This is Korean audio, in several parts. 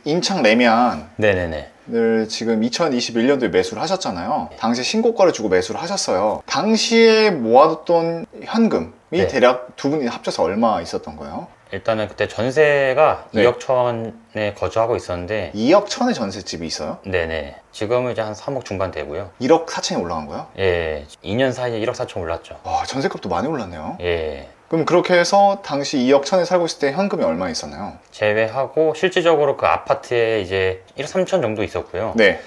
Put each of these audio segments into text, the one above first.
인창 레미안을 네네네. 지금 2021년도에 매수를 하셨잖아요. 당시 신고가를 주고 매수를 하셨어요. 당시에 모아뒀던 현금이 네. 대략 두 분이 합쳐서 얼마 있었던 거예요? 일단은 그때 전세가 네. 2억 천에 거주하고 있었는데 2억 천의 전셋집이 있어요? 네네. 지금은 이제 한 3억 중반 되고요. 1억 4천이 올라간 거예요? 예, 2년 사이에 1억 4천 올랐죠. 와, 전셋값도 많이 올랐네요. 예. 그럼 그렇게 해서 당시 2억 천에 살고 있을 때 현금이 얼마 있었나요? 제외하고 실질적으로 그 아파트에 이제 1억 3천 정도 있었고요. 네.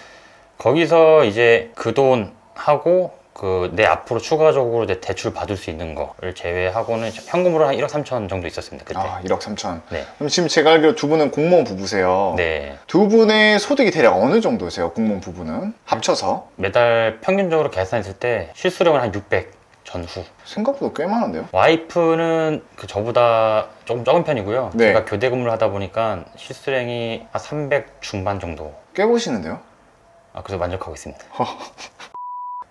거기서 이제 그 돈 하고 그 내 앞으로 추가적으로 내 대출 받을 수 있는 거를 제외하고는 현금으로 한 1억 3천 정도 있었습니다. 그때. 아, 1억 3천. 네. 그럼 지금 제가 알기로 두 분은 공무원 부부세요. 네. 두 분의 소득이 대략 어느 정도세요? 공무원 부부는? 합쳐서? 매달 평균적으로 계산했을 때 실수령은 한 600 전후. 생각보다 꽤 많은데요? 와이프는 그 저보다 조금 적은 편이고요. 네. 제가 교대 근무를 하다 보니까 실수령이 한 300 중반 정도. 꽤 보시는데요? 그래서 만족하고 있습니다.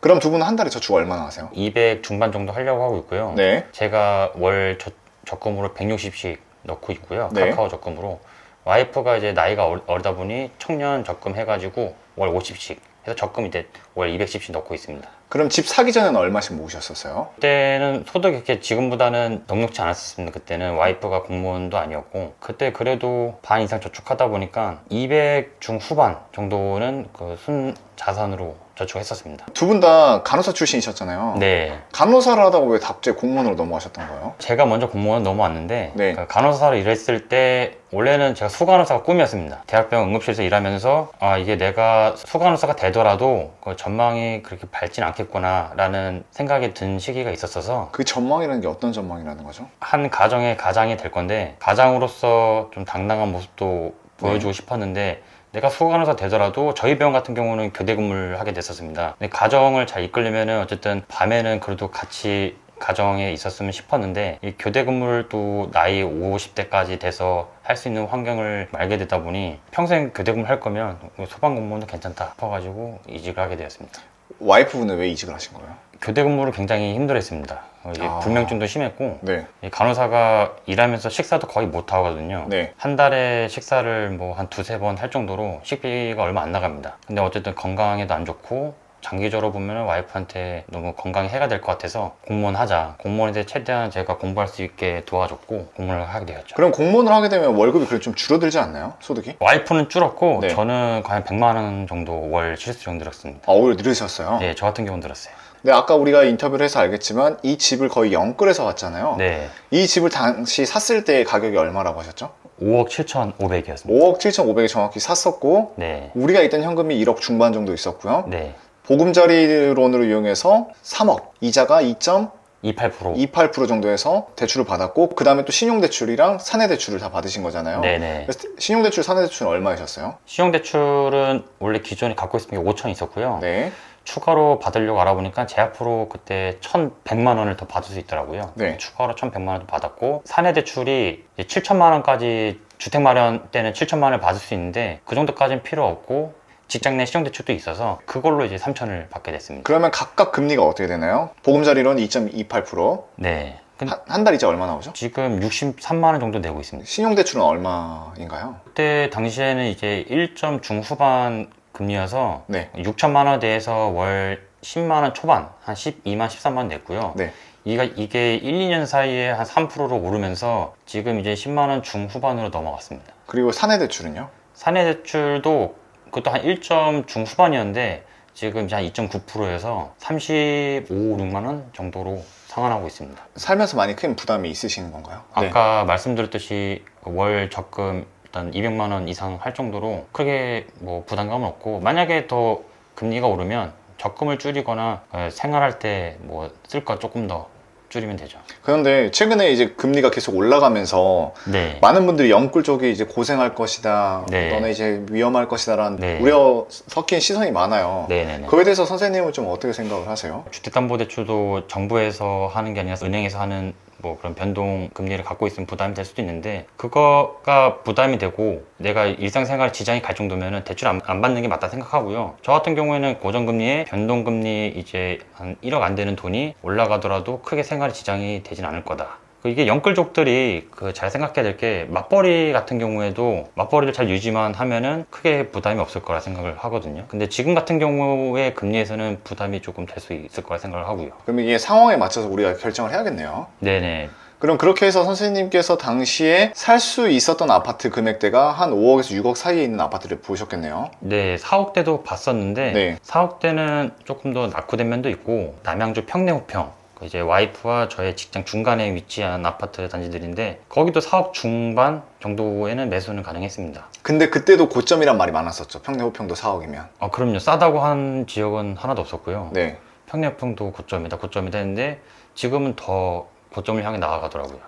그럼 두 분은 한 달에 저축 얼마나 하세요? 200 중반 정도 하려고 하고 있고요. 네. 제가 월 적금으로 160씩 넣고 있고요. 네. 카카오 적금으로. 와이프가 이제 나이가 어리다 보니 청년 적금 해가지고 월 50씩 해서 적금 이제 월 210씩 넣고 있습니다. 그럼 집 사기 전에는 얼마씩 모으셨었어요? 그때는 소득이 이렇게 지금보다는 넉넉지 않았습니다. 그때는 와이프가 공무원도 아니었고 그때 그래도 반 이상 저축하다 보니까 200 중후반 정도는 그 순 자산으로 저축했었습니다. 두 분 다 간호사 출신이셨잖아요. 네. 간호사를 하다가 왜 갑자기 공무원으로 넘어가셨던 거예요? 제가 먼저 공무원 넘어왔는데 네. 그 간호사로 일했을 때 원래는 제가 수간호사가 꿈이었습니다. 대학병원 응급실에서 일하면서 이게 내가 수간호사가 되더라도 그 전망이 그렇게 밝진 않겠구나 라는 생각이 든 시기가 있었어서 그 전망이라는 게 어떤 전망이라는 거죠? 한 가정의 가장이 될 건데 가장으로서 좀 당당한 모습도 보여주고 싶었는데 내가 수간호사 되더라도 저희 병원 같은 경우는 교대 근무를 하게 됐었습니다. 근데 가정을 잘 이끌려면은 어쨌든 밤에는 그래도 같이 가정에 있었으면 싶었는데 이 교대 근무를 또 나이 50대까지 돼서 할 수 있는 환경을 알게 되다 보니 평생 교대 근무 할 거면 소방 공무원도 괜찮다 싶어가지고 이직을 하게 되었습니다. 와이프분은 왜 이직을 하신 거예요? 교대 근무를 굉장히 힘들어했습니다. 이게 불면증도 심했고 네. 이 간호사가 일하면서 식사도 거의 못 하거든요. 네. 한 달에 식사를 뭐 한 두세 번 할 정도로 식비가 얼마 안 나갑니다. 근데 어쨌든 건강에도 안 좋고 장기적으로 보면 와이프한테 너무 건강에 해가 될 것 같아서 공무원 하자. 공무원에 대해 최대한 제가 공부할 수 있게 도와줬고 공무원을 하게 되었죠. 그럼 공무원을 하게 되면 월급이 그래도 좀 줄어들지 않나요? 소득이? 와이프는 줄었고 네. 저는 과연 100만 원 정도 월 실수령 들었습니다. 아, 오히려 늘으셨어요? 네, 저 같은 경우는 들었어요. 근데 아까 우리가 인터뷰를 해서 알겠지만 이 집을 거의 영끌해서 왔잖아요. 네, 이 집을 당시 샀을 때 가격이 얼마라고 하셨죠? 5억 7,500이었습니다. 5억 7,500에 정확히 샀었고 네, 우리가 있던 현금이 1억 중반 정도 있었고요. 네, 보금자리론으로 이용해서 3억, 이자가 28%. 2.28% 정도에서 대출을 받았고 그 다음에 또 신용대출이랑 사내대출을 다 받으신 거잖아요. 네네. 그래서 신용대출, 사내대출은 얼마이셨어요? 신용대출은 원래 기존에 갖고 있었던 게 5천 있었고요. 네. 추가로 받으려고 알아보니까 제 앞으로 그때 1,100만 원을 더 받을 수 있더라고요. 네. 추가로 1,100만 원도 받았고 사내대출이 7천만 원까지 주택 마련 때는 7천만 원을 받을 수 있는데 그 정도까지는 필요 없고 직장 내 신용대출도 있어서 그걸로 이제 3천을 받게 됐습니다. 그러면 각각 금리가 어떻게 되나요? 보금자리론 2.28%, 네. 한 달 이자 얼마 나오죠? 지금 63만 원 정도 내고 있습니다. 신용대출은 얼마인가요? 그때 당시에는 이제 1점 중후반 금리여서 네. 6천만 원대에서 월 10만 원 초반 한 12만 13만 원 냈고요. 네. 이게 1, 2년 사이에 한 3%로 오르면서 지금 이제 10만 원 중후반으로 넘어갔습니다. 그리고 사내대출은요? 사내대출도 그것도 한 1점 중후반이었는데 지금 이제 한 2.9%에서 35, 6만 원 정도로 상환하고 있습니다. 살면서 많이 큰 부담이 있으신 건가요? 아까 말씀드렸듯이 월 적금 일단 200만 원 이상 할 정도로 크게 뭐 부담감은 없고 만약에 더 금리가 오르면 적금을 줄이거나 생활할 때 뭐 쓸 거 조금 더 줄이면 되죠. 그런데 최근에 이제 금리가 계속 올라가면서 네. 많은 분들이 영끌 쪽이 이제 고생할 것이다, 네. 너네 이제 위험할 것이다라는 네. 우려 섞인 시선이 많아요. 네네네. 그거에 대해서 선생님은 좀 어떻게 생각을 하세요? 주택담보대출도 정부에서 하는 게 아니라 은행에서 하는 뭐 그런 변동 금리를 갖고 있으면 부담이 될 수도 있는데 그거가 부담이 되고 내가 일상생활에 지장이 갈 정도면 대출 안 받는 게 맞다 생각하고요. 저 같은 경우에는 고정금리에 변동금리 이제 한 1억 안 되는 돈이 올라가더라도 크게 생활에 지장이 되진 않을 거다. 이게 영끌족들이 잘 생각해야 될 게 맞벌이 같은 경우에도 맞벌이를 잘 유지만 하면은 크게 부담이 없을 거라 생각을 하거든요. 근데 지금 같은 경우에 금리에서는 부담이 조금 될 수 있을 거라 생각을 하고요. 그럼 이게 상황에 맞춰서 우리가 결정을 해야겠네요. 네네. 그럼 그렇게 해서 선생님께서 당시에 살 수 있었던 아파트 금액대가 한 5억에서 6억 사이에 있는 아파트를 보셨겠네요. 네, 4억대도 봤었는데 네. 4억대는 조금 더 낙후된 면도 있고 남양주 평내호평 이제 와이프와 저의 직장 중간에 위치한 아파트 단지들인데 거기도 4억 중반 정도에는 매수는 가능했습니다. 근데 그때도 고점이란 말이 많았었죠. 평내호평도 4억이면. 그럼요. 싸다고 한 지역은 하나도 없었고요. 네. 평내호평도 고점이다 했는데 지금은 더 고점을 향해 나아가더라고요.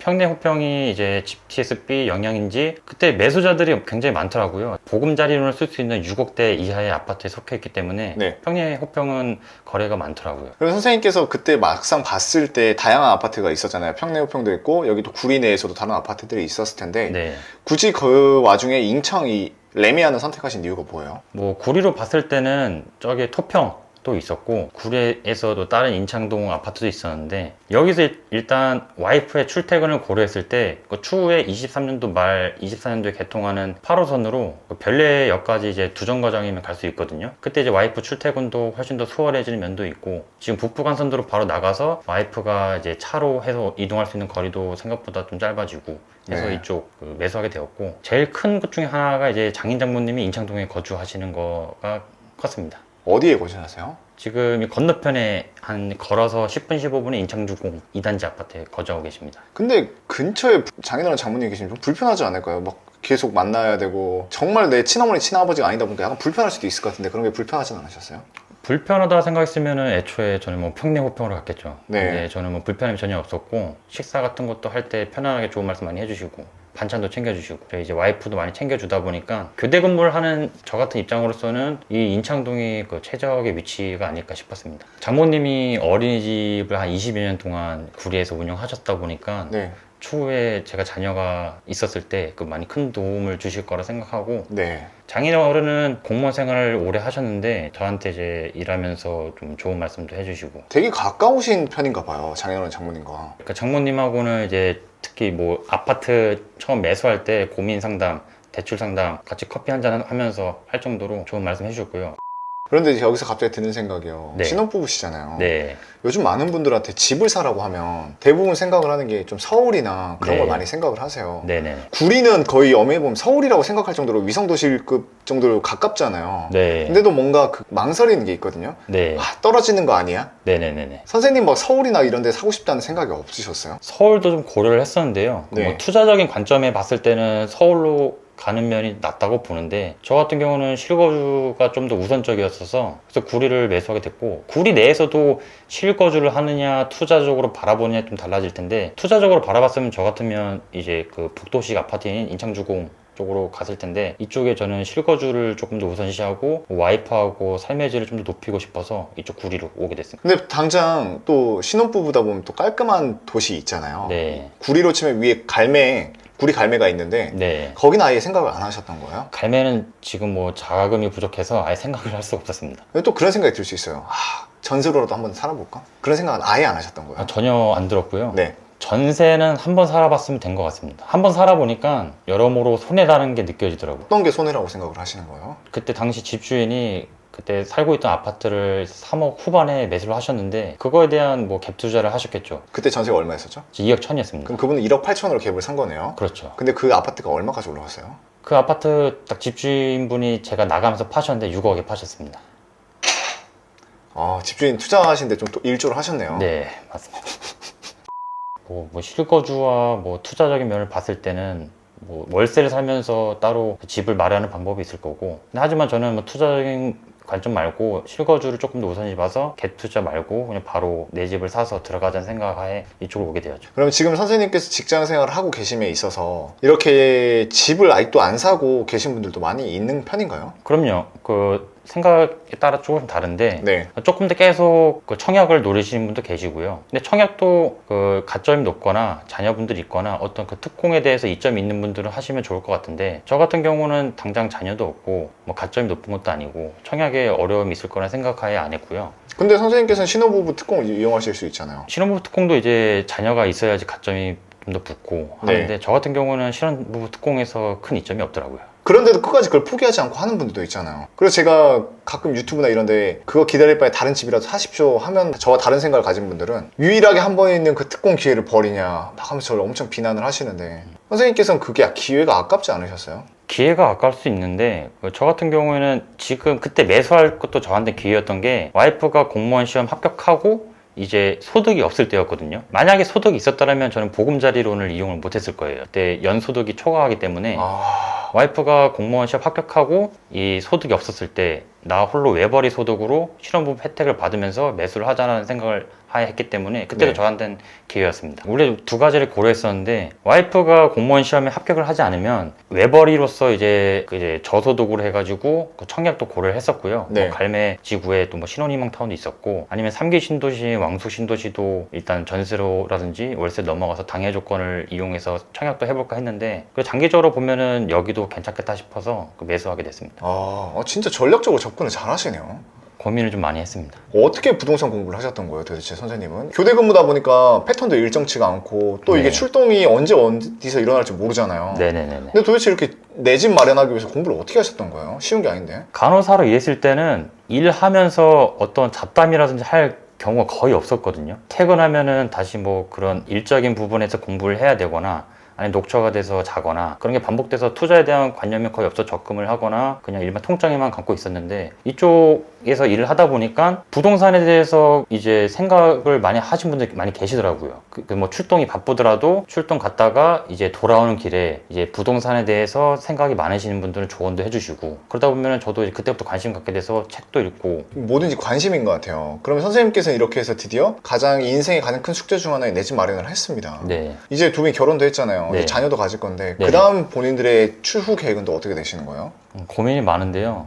평내호평이 이제 GTSB 영향인지 그때 매수자들이 굉장히 많더라고요. 보금자리론을 쓸 수 있는 6억대 이하의 아파트에 속해 있기 때문에 네. 평내호평은 거래가 많더라고요. 그럼 선생님께서 그때 막상 봤을 때 다양한 아파트가 있었잖아요. 평내호평도 있고 여기 또 구리 내에서도 다른 아파트들이 있었을 텐데 네. 굳이 그 와중에 인천이 레미안을 선택하신 이유가 뭐예요? 뭐 구리로 봤을 때는 저기 토평 도 있었고 구리에서도 다른 인창동 아파트도 있었는데 여기서 일단 와이프의 출퇴근을 고려했을 때 추후에 23년도 말 24년도에 개통하는 8호선으로 별내역까지 이제 두 정거장이면 갈 수 있거든요. 그때 이제 와이프 출퇴근도 훨씬 더 수월해지는 면도 있고 지금 북부간선도로 바로 나가서 와이프가 이제 차로 해서 이동할 수 있는 거리도 생각보다 좀 짧아지고 해서 네. 이쪽 매수하게 되었고 제일 큰 것 중에 하나가 이제 장인 장모님이 인창동에 거주하시는 거가 컸습니다. 어디에 거주하세요? 지금 이 건너편에 한 걸어서 10분 15분의 인창주공 2단지 아파트에 거주하고 계십니다. 근데 근처에 장인어른 장모님 계시면 좀 불편하지 않을까요? 막 계속 만나야 되고 정말 내 친어머니 친아버지가 아니다 보니까 약간 불편할 수도 있을 것 같은데 그런 게 불편하진 않으셨어요? 불편하다 생각했으면 애초에 저는 뭐 평내호평으로 갔겠죠. 네. 근데 저는 뭐 불편함이 전혀 없었고 식사 같은 것도 할 때 편안하게 좋은 말씀 많이 해주시고 반찬도 챙겨주시고 저희 이제 와이프도 많이 챙겨주다 보니까 교대 근무를 하는 저 같은 입장으로서는 이 인창동이 그 최적의 위치가 아닐까 싶었습니다. 장모님이 어린이집을 한 20여 년 동안 구리에서 운영하셨다 보니까 네. 추후에 제가 자녀가 있었을 때 그 많이 큰 도움을 주실 거라 생각하고 네. 장인어른은 공무원 생활을 오래 하셨는데 저한테 이제 일하면서 좀 좋은 말씀도 해주시고 되게 가까우신 편인가 봐요. 장인어른 장모님과. 그러니까 장모님하고는 이제 특히 뭐 아파트 처음 매수할 때 고민 상담, 대출 상담 같이 커피 한잔 하면서 할 정도로 좋은 말씀 해주셨고요. 그런데 이제 여기서 갑자기 드는 생각이요. 네. 신혼부부시잖아요. 네, 요즘 많은 분들한테 집을 사라고 하면 대부분 생각을 하는 게 좀 서울이나 그런 네. 걸 많이 생각을 하세요. 네네. 구리는 거의 엄밀히 보면 서울이라고 생각할 정도로 위성도시급 정도로 가깝잖아요. 네. 근데도 뭔가 그 망설이는 게 있거든요. 네. 떨어지는 거 아니야? 네네네네. 선생님 막 서울이나 이런 데 사고 싶다는 생각이 없으셨어요? 서울도 좀 고려를 했었는데요. 네. 뭐 투자적인 관점에 봤을 때는 서울로 가는 면이 낫다고 보는데 저 같은 경우는 실거주가 좀 더 우선적이었어서 그래서 구리를 매수하게 됐고 구리 내에서도 실거주를 하느냐 투자적으로 바라보느냐 좀 달라질 텐데 투자적으로 바라봤으면 저 같으면 이제 그 북도식 아파트인 인창주공 쪽으로 갔을 텐데 이쪽에 저는 실거주를 조금 더 우선시하고 와이프하고 삶의 질을 좀 더 높이고 싶어서 이쪽 구리로 오게 됐습니다. 근데 당장 또 신혼부부다 보면 또 깔끔한 도시 있잖아요. 네. 구리로 치면 위에 구리 갈매가 있는데 네. 거긴 아예 생각을 안 하셨던 거예요? 갈매는 지금 뭐 자금이 부족해서 아예 생각을 할 수가 없었습니다. 근데 또 그런 생각이 들 수 있어요. 전세로라도 한번 살아볼까? 그런 생각은 아예 안 하셨던 거예요? 전혀 안 들었고요. 네. 전세는 한번 살아봤으면 된 것 같습니다. 한번 살아보니까 여러모로 손해라는 게 느껴지더라고요. 어떤 게 손해라고 생각을 하시는 거예요? 그때 당시 집주인이 그때 살고 있던 아파트를 3억 후반에 매수를 하셨는데 그거에 대한 뭐 갭 투자를 하셨겠죠. 그때 전세가 얼마였었죠? 2억 천이었습니다. 그럼 그분은 1억 8천으로 갭을 산 거네요. 그렇죠. 근데 그 아파트가 얼마까지 올라갔어요? 그 아파트 딱 집주인분이 제가 나가면서 파셨는데 6억에 파셨습니다. 집주인 투자하시는데 좀 또 일조를 하셨네요. 네, 맞습니다. 뭐 실거주와 뭐 투자적인 면을 봤을 때는 뭐 월세를 살면서 따로 집을 마련하는 방법이 있을 거고 근데 하지만 저는 뭐 투자적인 관점 말고 실거주를 조금 더 우선시 봐서 갭 투자 말고 그냥 바로 내 집을 사서 들어가자는 생각하에 이쪽으로 오게 되었죠. 그럼 지금 선생님께서 직장 생활을 하고 계심에 있어서 이렇게 집을 아직도 안 사고 계신 분들도 많이 있는 편인가요? 그럼요. 그 생각에 따라 조금 다른데 네. 조금 더 계속 그 청약을 노리시는 분도 계시고요. 근데 청약도 그 가점이 높거나 자녀분들이 있거나 어떤 그 특공에 대해서 이점이 있는 분들은 하시면 좋을 것 같은데 저 같은 경우는 당장 자녀도 없고 뭐 가점이 높은 것도 아니고 청약에 어려움이 있을 거라 생각하에 안 했고요. 근데 선생님께서는 신혼부부 특공을 이용하실 수 있잖아요. 신혼부부 특공도 이제 자녀가 있어야지 가점이 좀 더 붙고 하는데 네. 저 같은 경우는 신혼부부 특공에서 큰 이점이 없더라고요. 그런데도 끝까지 그걸 포기하지 않고 하는 분들도 있잖아요. 그래서 제가 가끔 유튜브나 이런데 그거 기다릴 바에 다른 집이라도 사십시오 하면 저와 다른 생각을 가진 분들은 유일하게 한 번에 있는 그 특공 기회를 버리냐 막 하면서 저를 엄청 비난을 하시는데 선생님께서는 그게 기회가 아깝지 않으셨어요? 기회가 아까울 수 있는데 저 같은 경우에는 지금 그때 매수할 것도 저한테 기회였던 게 와이프가 공무원 시험 합격하고 이제 소득이 없을 때였거든요. 만약에 소득이 있었다면 저는 보금자리론을 이용을 못했을 거예요. 그때 연소득이 초과하기 때문에 와이프가 공무원 시험 합격하고 이 소득이 없었을 때 나 홀로 외벌이 소득으로 신혼부부 혜택을 받으면서 매수를 하자는 생각을 하에 했기 때문에 그때도 네. 저한테는 기회였습니다. 원래 두 가지를 고려했었는데 와이프가 공무원 시험에 합격을 하지 않으면 외벌이로서 이제 저소득으로 해가지고 그 청약도 고려를 했었고요. 네. 뭐 갈매 지구에 또 뭐 신혼희망 타운도 있었고 아니면 3기 신도시 왕숙 신도시도 일단 전세로라든지 월세 넘어가서 당해 조건을 이용해서 청약도 해볼까 했는데 장기적으로 보면은 여기도 괜찮겠다 싶어서 매수하게 됐습니다. 진짜 전략적으로 접근을 잘 하시네요. 고민을 좀 많이 했습니다. 어떻게 부동산 공부를 하셨던 거예요, 도대체 선생님은? 교대 근무다 보니까 패턴도 일정치가 않고 또 이게 네. 출동이 언제 어디서 일어날지 모르잖아요. 네네네. 근데 도대체 이렇게 내 집 마련하기 위해서 공부를 어떻게 하셨던 거예요? 쉬운 게 아닌데. 간호사로 일했을 때는 일하면서 어떤 잡담이라든지 할 경우가 거의 없었거든요. 퇴근하면은 다시 뭐 그런 일적인 부분에서 공부를 해야 되거나 아니 녹초가 돼서 자거나 그런 게 반복돼서 투자에 대한 관념이 거의 없어 적금을 하거나 그냥 일반 통장에만 갖고 있었는데 이쪽에서 일을 하다 보니까 부동산에 대해서 이제 생각을 많이 하신 분들이 많이 계시더라고요. 뭐 출동이 바쁘더라도 출동 갔다가 이제 돌아오는 길에 이제 부동산에 대해서 생각이 많으시는 분들은 조언도 해주시고 그러다 보면 저도 그때부터 관심 갖게 돼서 책도 읽고 뭐든지 관심인 것 같아요. 그러면 선생님께서는 이렇게 해서 드디어 가장 인생의 가장 큰 숙제 중 하나의 내 집 마련을 했습니다. 네. 이제 두 분이 결혼도 했잖아요. 네. 이제 자녀도 가질 건데 네. 그 다음 본인들의 추후 계획은 또 어떻게 되시는 거예요? 고민이 많은데요.